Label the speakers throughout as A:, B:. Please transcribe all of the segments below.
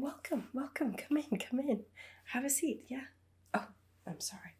A: welcome. Come in. Have a seat, yeah. Oh, I'm sorry.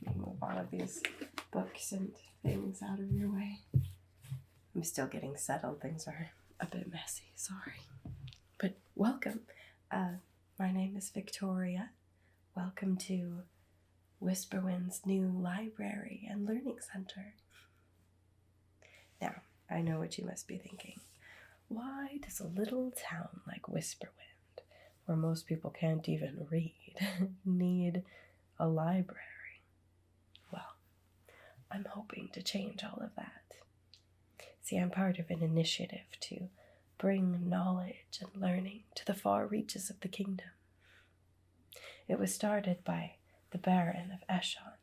A: Let me move all of these books and things out of your way. I'm still getting settled. Things are a bit messy, sorry. But welcome. My name is Victoria. Welcome to Whisperwind's new library and learning center. Now, I know what you must be thinking. Why does a little town like Whisperwind, where most people can't even read, need a library? Well, I'm hoping to change all of that. See, I'm part of an initiative to bring knowledge and learning to the far reaches of the kingdom. It was started by the Baron of Eshon,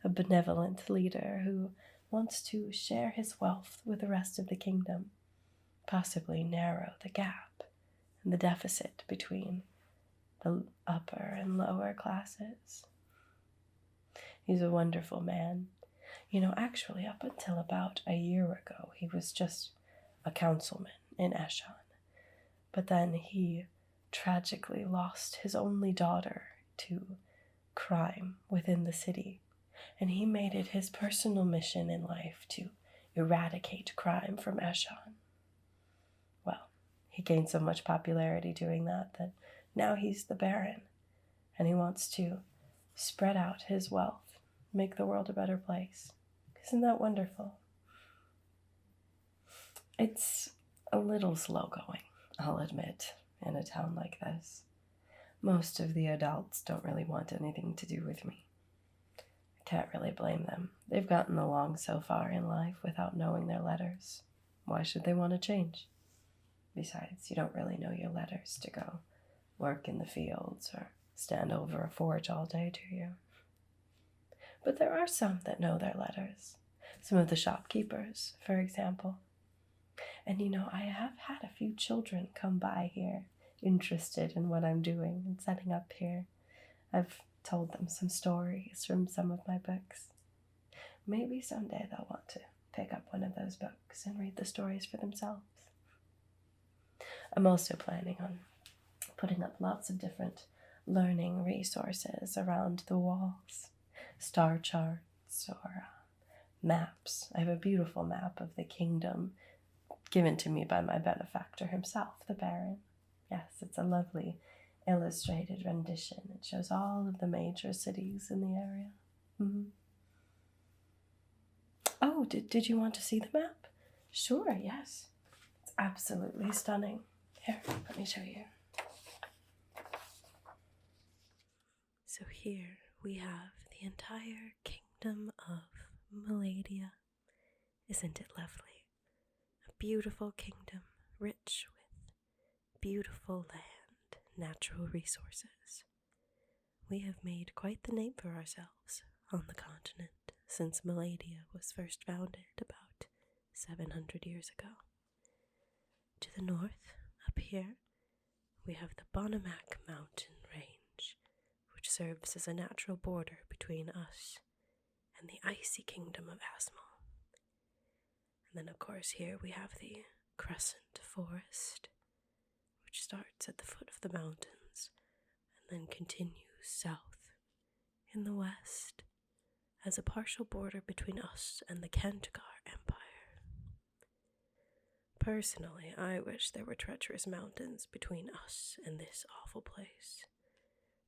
A: a benevolent leader who wants to share his wealth with the rest of the kingdom, possibly narrow the gap and the deficit between the upper and lower classes. He's a wonderful man. You know, actually, up until about a year ago, he was just a councilman in Eshon. But then he tragically lost his only daughter to crime within the city, and he made it his personal mission in life to eradicate crime from Eshon. Well, he gained so much popularity doing that now he's the Baron, and he wants to spread out his wealth, make the world a better place. Isn't that wonderful? It's a little slow going, I'll admit, in a town like this. Most of the adults don't really want anything to do with me. I can't really blame them. They've gotten along so far in life without knowing their letters. Why should they want to change? Besides, you don't really know your letters to go work in the fields or stand over a forge all day, do you? But there are some that know their letters. Some of the shopkeepers, for example. And you know, I have had a few children come by here, interested in what I'm doing and setting up here. I've told them some stories from some of my books. Maybe someday they'll want to pick up one of those books and read the stories for themselves. I'm also planning on putting up lots of different learning resources around the walls. Star charts or maps. I have a beautiful map of the kingdom given to me by my benefactor himself, the Baron. Yes, it's a lovely illustrated rendition. It shows all of the major cities in the area. Mm-hmm. Oh, did you want to see the map? Sure, yes. It's absolutely stunning. Here, let me show you. So here we have the entire Kingdom of Meladia. Isn't it lovely? A beautiful kingdom, rich with beautiful land, natural resources. We have made quite the name for ourselves on the continent since Meladia was first founded about 700 years ago. To the north, up here, we have the Bonamac mountain range, which serves as a natural border between us and the icy kingdom of Asmal. And then, of course, here we have the Crescent Forest, which starts at the foot of the mountains and then continues south in the west as a partial border between us and the Kentakar Empire. Personally, I wish there were treacherous mountains between us and this awful place.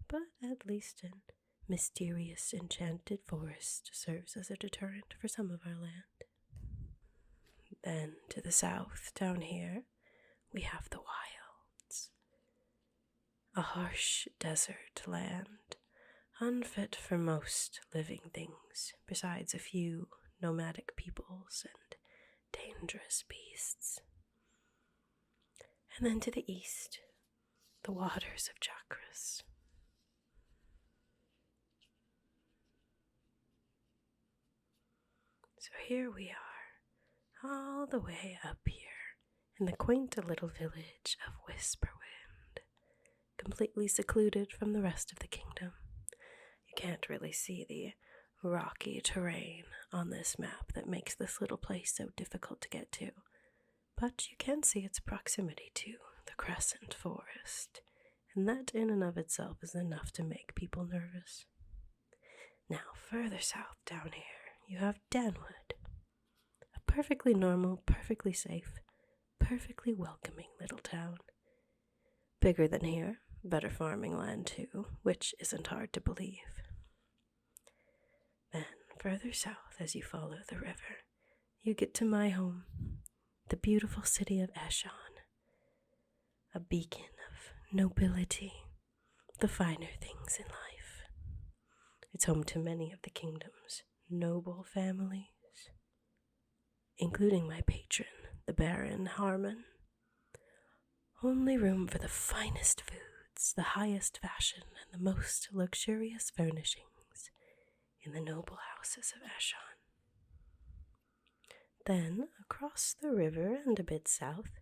A: But at least an mysterious enchanted forest serves as a deterrent for some of our land. Then to the south, down here, we have the wilds. A harsh desert land, unfit for most living things, besides a few nomadic peoples and dangerous beasts. And then to the east, the waters of Chakras. So here we are, all the way up here in the quaint little village of Whisperwind, completely secluded from the rest of the kingdom. You can't really see the rocky terrain on this map that makes this little place so difficult to get to, but you can see its proximity to the Crescent Forest and that in and of itself is enough to make people nervous. Now, further south down here, you have Danwood, a perfectly normal, perfectly safe, perfectly welcoming little town. Bigger than here, better farming land too, which isn't hard to believe. Then, further south as you follow the river, you get to my home, the beautiful city of Eshon, a beacon of nobility, the finer things in life. It's home to many of the kingdom's noble families, including my patron, the Baron Harmon. Only room for the finest foods, the highest fashion, and the most luxurious furnishings in the noble houses of Eshon. Then, across the river and a bit south,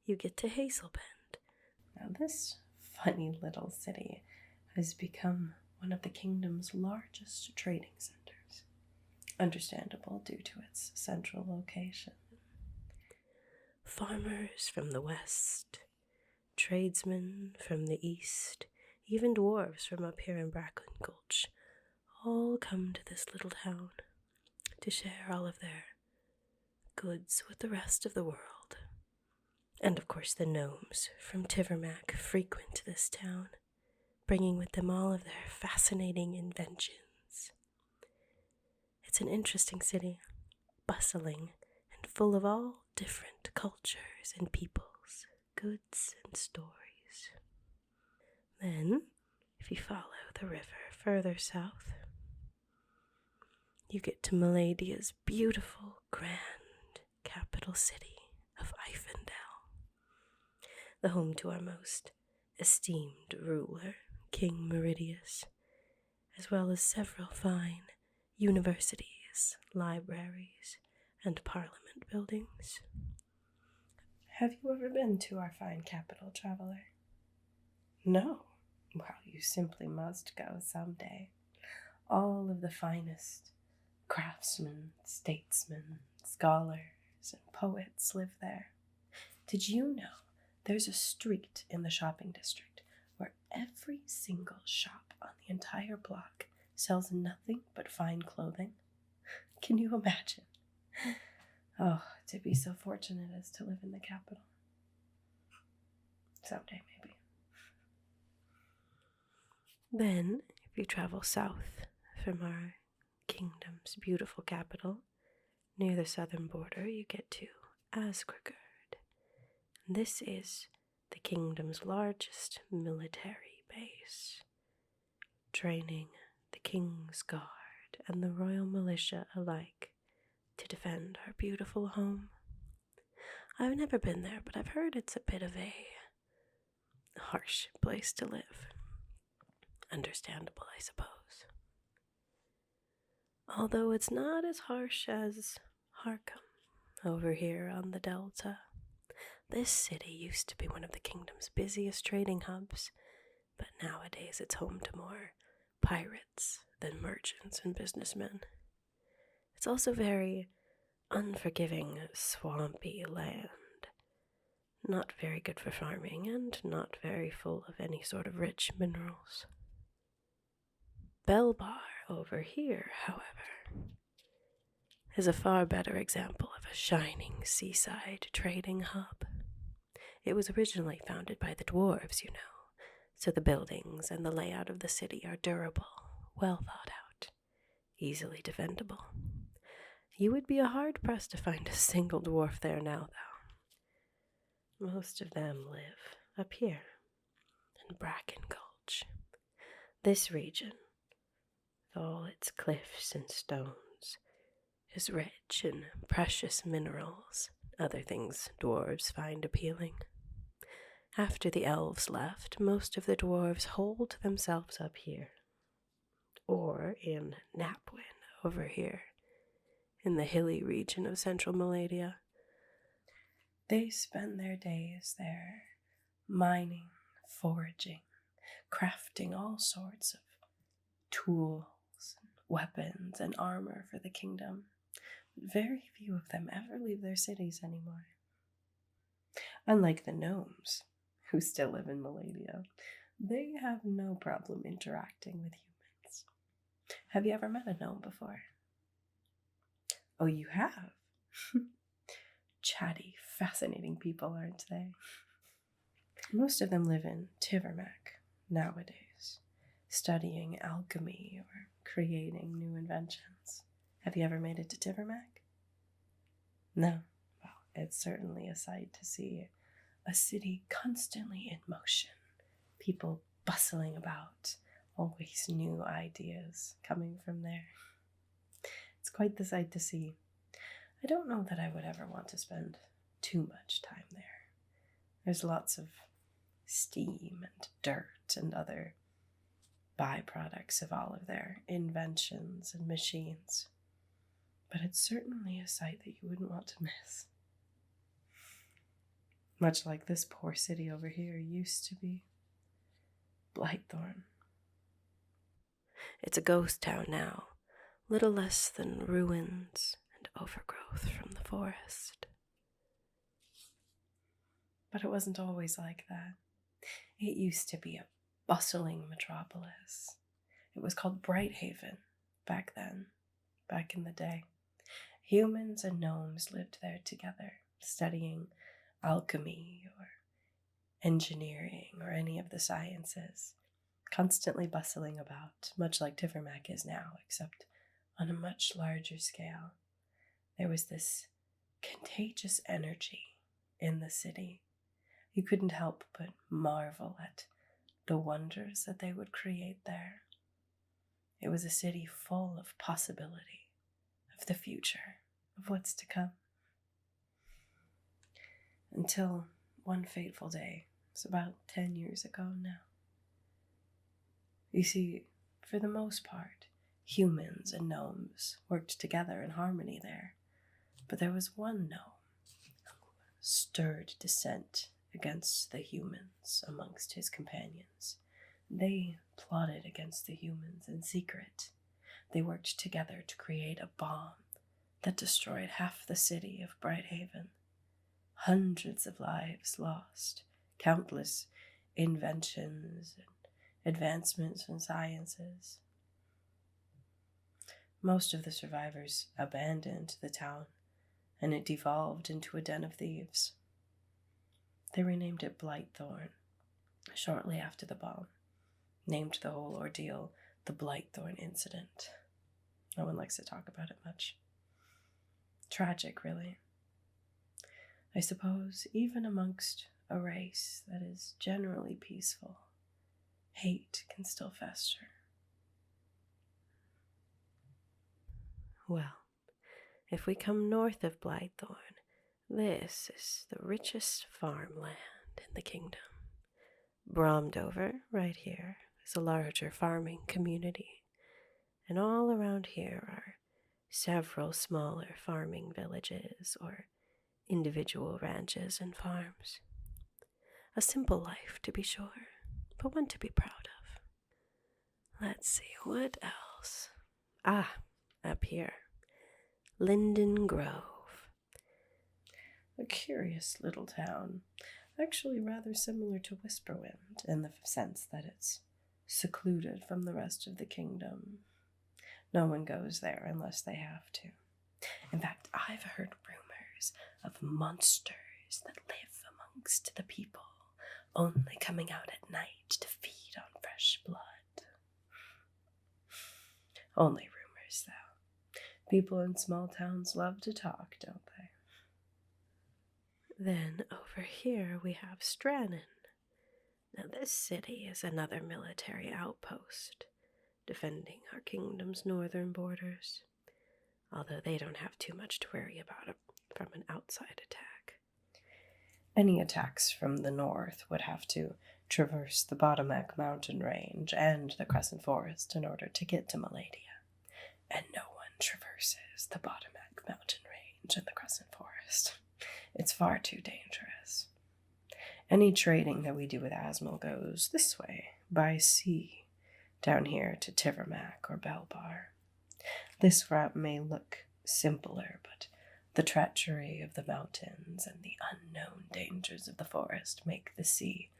A: you get to Hazelband. Now, this funny little city has become one of the kingdom's largest trading centers, understandable due to its central location. Farmers from the west, tradesmen from the east, even dwarves from up here in Bracken Gulch, all come to this little town to share all of their goods with the rest of the world. And of course the gnomes from Tivermac frequent this town, bringing with them all of their fascinating inventions. It's an interesting city, bustling and full of all different cultures and peoples, goods and stories. Then, if you follow the river further south, you get to Meladia's beautiful, grand capital city of Ifendel, the home to our most esteemed ruler, King Meridius, as well as several fine universities, libraries, and parliament buildings. Have you ever been to our fine capital, traveler? No? Well, you simply must go someday. All of the finest craftsmen, statesmen, scholars, and poets live there. Did you know there's a street in the shopping district where every single shop on the entire block sells nothing but fine clothing? Can you imagine? Oh, to be so fortunate as to live in the capital. Someday, maybe. Then, if you travel south from our kingdom's beautiful capital, near the southern border, you get to Asgregard. This is the kingdom's largest military base, training the King's Guard and the Royal Militia alike to defend our beautiful home. I've never been there, but I've heard it's a bit of a harsh place to live. Understandable, I suppose. Although it's not as harsh as Harkham over here on the Delta. This city used to be one of the kingdom's busiest trading hubs, but nowadays it's home to more pirates than merchants and businessmen. It's also very unforgiving, swampy land. Not very good for farming and not very full of any sort of rich minerals. Belbar over here, however, is a far better example of a shining seaside trading hub. It was originally founded by the dwarves, you know, so the buildings and the layout of the city are durable, well thought out, easily defendable. You would be hard-pressed to find a single dwarf there now, though. Most of them live up here in Bracken Gulch. This region, with all its cliffs and stones, is rich in precious minerals, other things dwarves find appealing. After the elves left, most of the dwarves holed themselves up here, or in Napwin over here, in the hilly region of central Meladia. They spend their days there, mining, foraging, crafting all sorts of tools, weapons, and armor for the kingdom. Very few of them ever leave their cities anymore. Unlike the gnomes, who still live in Meladia, They have no problem interacting with humans. Have you ever met a gnome before? Oh, you have? Chatty, fascinating people, aren't they? Most of them live in Tivermac nowadays, studying alchemy or creating new inventions. Have you ever made it to Tivermac? No. Well, it's certainly a sight to see. A city constantly in motion, people bustling about, always new ideas coming from there. It's quite the sight to see. I don't know that I would ever want to spend too much time there. There's lots of steam and dirt and other byproducts of all of their inventions and machines. But it's certainly a sight that you wouldn't want to miss. Much like this poor city over here used to be. Blightthorn. It's a ghost town now, little less than ruins and overgrowth from the forest. But it wasn't always like that. It used to be a bustling metropolis. It was called Brighthaven back then, back in the day. Humans and gnomes lived there together, studying alchemy or engineering or any of the sciences, constantly bustling about, much like Tivermac is now, except on a much larger scale. There was this contagious energy in the city. You couldn't help but marvel at the wonders that they would create there. It was a city full of possibility, of the future, of what's to come. Until one fateful day, it's about 10 years ago now. You see, for the most part, humans and gnomes worked together in harmony there. But there was one gnome who stirred dissent against the humans amongst his companions. They plotted against the humans in secret. They worked together to create a bomb that destroyed half the city of Brighthaven. Hundreds of lives lost, countless inventions and advancements in sciences. Most of the survivors abandoned the town, and it devolved into a den of thieves. They renamed it Blightthorn shortly after the bomb, named the whole ordeal the Blightthorn incident. No one likes to talk about it much. Tragic, really. I suppose even amongst a race that is generally peaceful, hate can still fester. Well, if we come north of Blightthorn, this is the richest farmland in the kingdom. Bromdover, right here, is a larger farming community, and all around here are several smaller farming villages or individual ranches and farms. A simple life, to be sure, but one to be proud of. Let's see, what else? Up here. Linden Grove. A curious little town, actually rather similar to Whisperwind in the sense that it's secluded from the rest of the kingdom. No one goes there unless they have to. In fact, I've heard rumors of monsters that live amongst the people, only coming out at night to feed on fresh blood. Only rumors, though. People in small towns love to talk, don't they? Then over here we have Stratton. Now this city is another military outpost, defending our kingdom's northern borders, although they don't have too much to worry about from an outside attack. Any attacks from the north would have to traverse the Bottomac mountain range and the Crescent Forest in order to get to Meladia, and no one traverses the Bottomac mountain range and the Crescent Forest. It's far too dangerous. Any trading that we do with Asmil goes this way, by sea, down here to Tivermac or Belbar. This route may look simpler, but the treachery of the mountains and the unknown dangers of the forest make the sea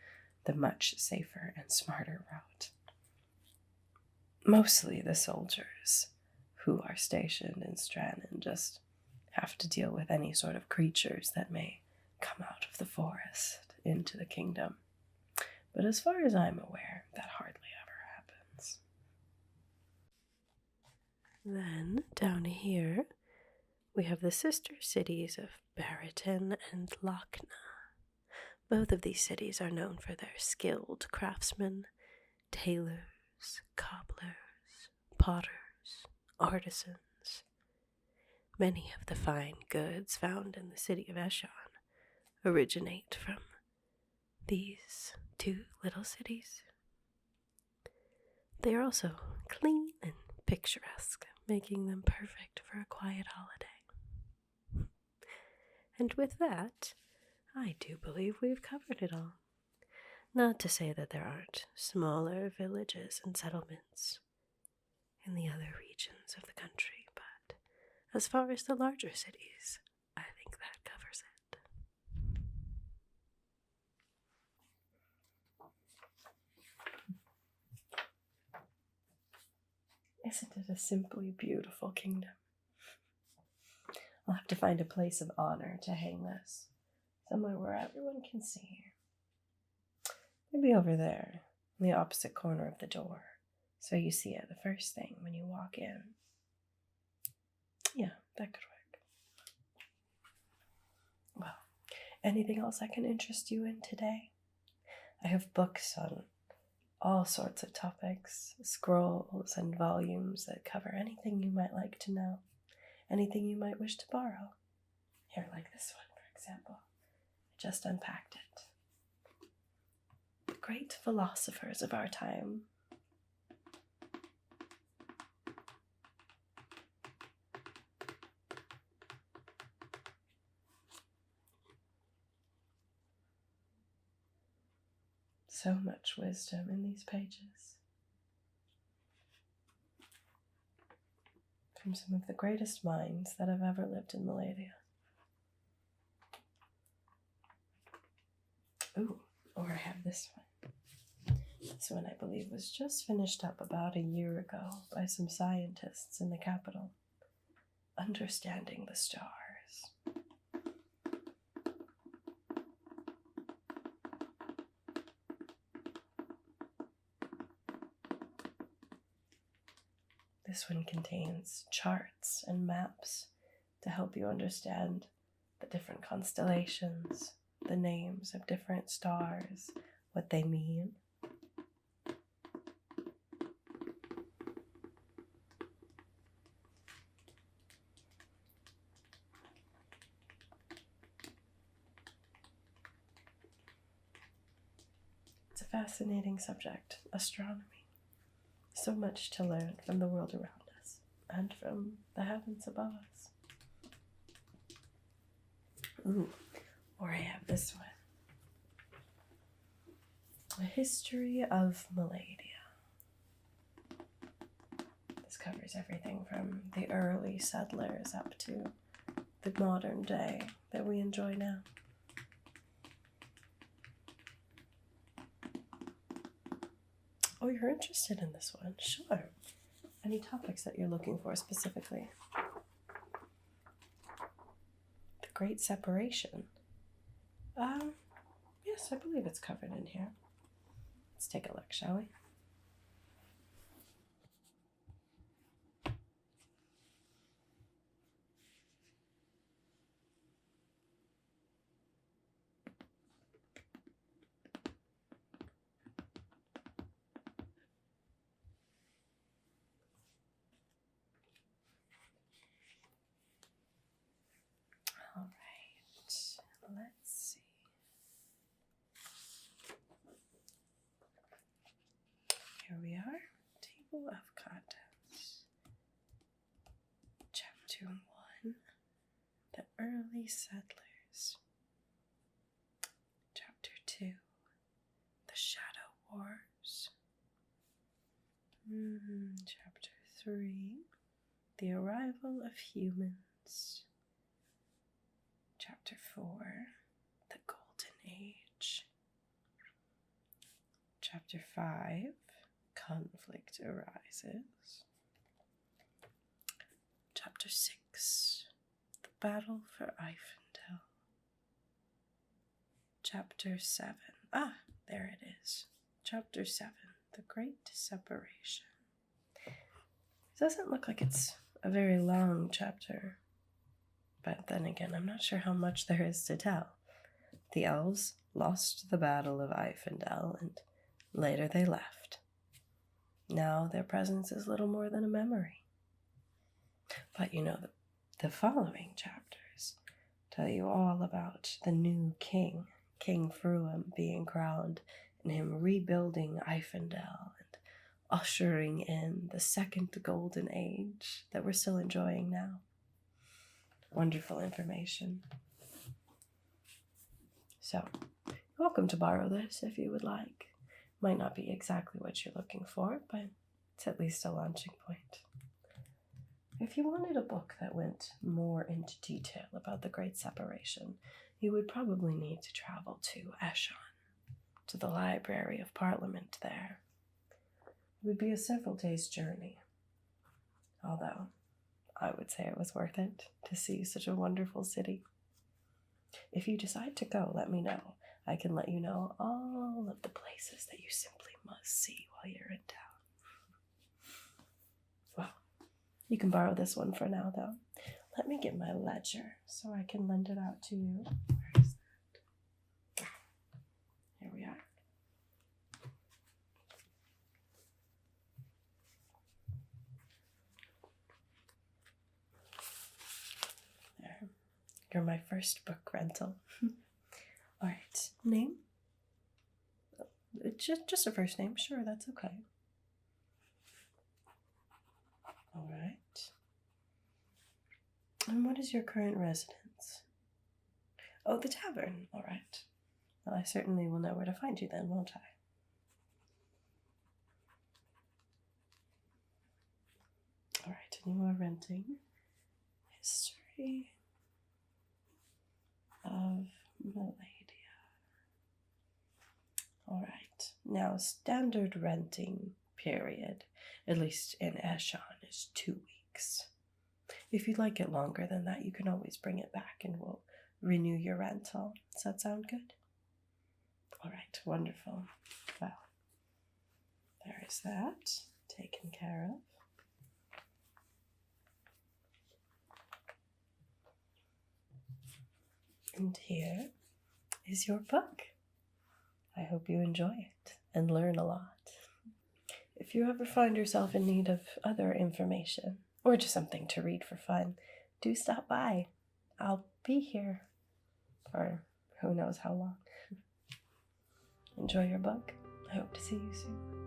A: the much safer and smarter route. Mostly the soldiers who are stationed in Stratton just have to deal with any sort of creatures that may come out of the forest into the kingdom. But as far as I'm aware, that hardly ever happens. Then, down here, we have the sister cities of Ferritin and Lochna. Both of these cities are known for their skilled craftsmen, tailors, cobblers, potters, artisans. Many of the fine goods found in the city of Eshon originate from these two little cities. They are also clean and picturesque, making them perfect for a quiet holiday. And with that, I do believe we've covered it all. Not to say that there aren't smaller villages and settlements in the other regions of the country, but as far as the larger cities, I think that covers it. Isn't it a simply beautiful kingdom? I'll have to find a place of honor to hang this, somewhere where everyone can see. Maybe over there, in the opposite corner of the door, so you see it the first thing when you walk in. Yeah, that could work. Well, anything else I can interest you in today? I have books on all sorts of topics, scrolls and volumes that cover anything you might like to know, anything you might wish to borrow. Here, like this one, for example. I just unpacked it. The great philosophers of our time. So much wisdom in these pages. From some of the greatest minds that have ever lived in Meladia. Ooh, or I have this one. This one, I believe, was just finished up about a year ago by some scientists in the capital. Understanding the Stars. This one contains charts and maps to help you understand the different constellations, the names of different stars, what they mean. It's a fascinating subject, astronomy. So much to learn from the world around us and from the heavens above us. Ooh, or I have this one. A History of Meladia. This covers everything from the early settlers up to the modern day that we enjoy now. Oh, you're interested in this one? Sure. Any topics that you're looking for specifically? The Great Separation. Yes, I believe it's covered in here. Let's take a look, shall we? All right, let's see. Here we are, Table of Contents. Chapter 1, The Early Settlers. Chapter 2, The Shadow Wars. Chapter 3, The Arrival of Humans. Chapter 4, The Golden Age. Chapter 5, conflict arises. Chapter 6, the battle for Ifendel. Chapter 7, there it is. Chapter 7, the great separation. It doesn't look like it's a very long chapter, but then again, I'm not sure how much there is to tell. The elves lost the Battle of Ifendel, and later they left. Now their presence is little more than a memory. But the following chapters tell you all about the new king, King Fruim, being crowned, and him rebuilding Ifendel and ushering in the second golden age that we're still enjoying now. Wonderful information. So, you're welcome to borrow this if you would like. Might not be exactly what you're looking for, but it's at least a launching point. If you wanted a book that went more into detail about the Great Separation, you would probably need to travel to Eshan, to the Library of Parliament there. It would be a several days' journey, although I would say it was worth it to see such a wonderful city. If you decide to go, let me know. I can let you know all of the places that you simply must see while you're in town. Well, you can borrow this one for now, though. Let me get my ledger so I can lend it out to you. Where is that? Here we are. There. You're my first book rental. All right. Name? Just a first name. Sure, that's okay. All right. And what is your current residence? Oh, the tavern. All right. Well, I certainly will know where to find you then, won't I? All right, and you are renting History of Meladia. All right. Now, standard renting period, at least in Eshan, is 2 weeks. If you'd like it longer than that, you can always bring it back and we'll renew your rental. Does that sound good? All right, wonderful. Well, there is that taken care of. And here is your book. I hope you enjoy it and learn a lot. If you ever find yourself in need of other information or just something to read for fun, do stop by. I'll be here for who knows how long. Enjoy your book. I hope to see you soon.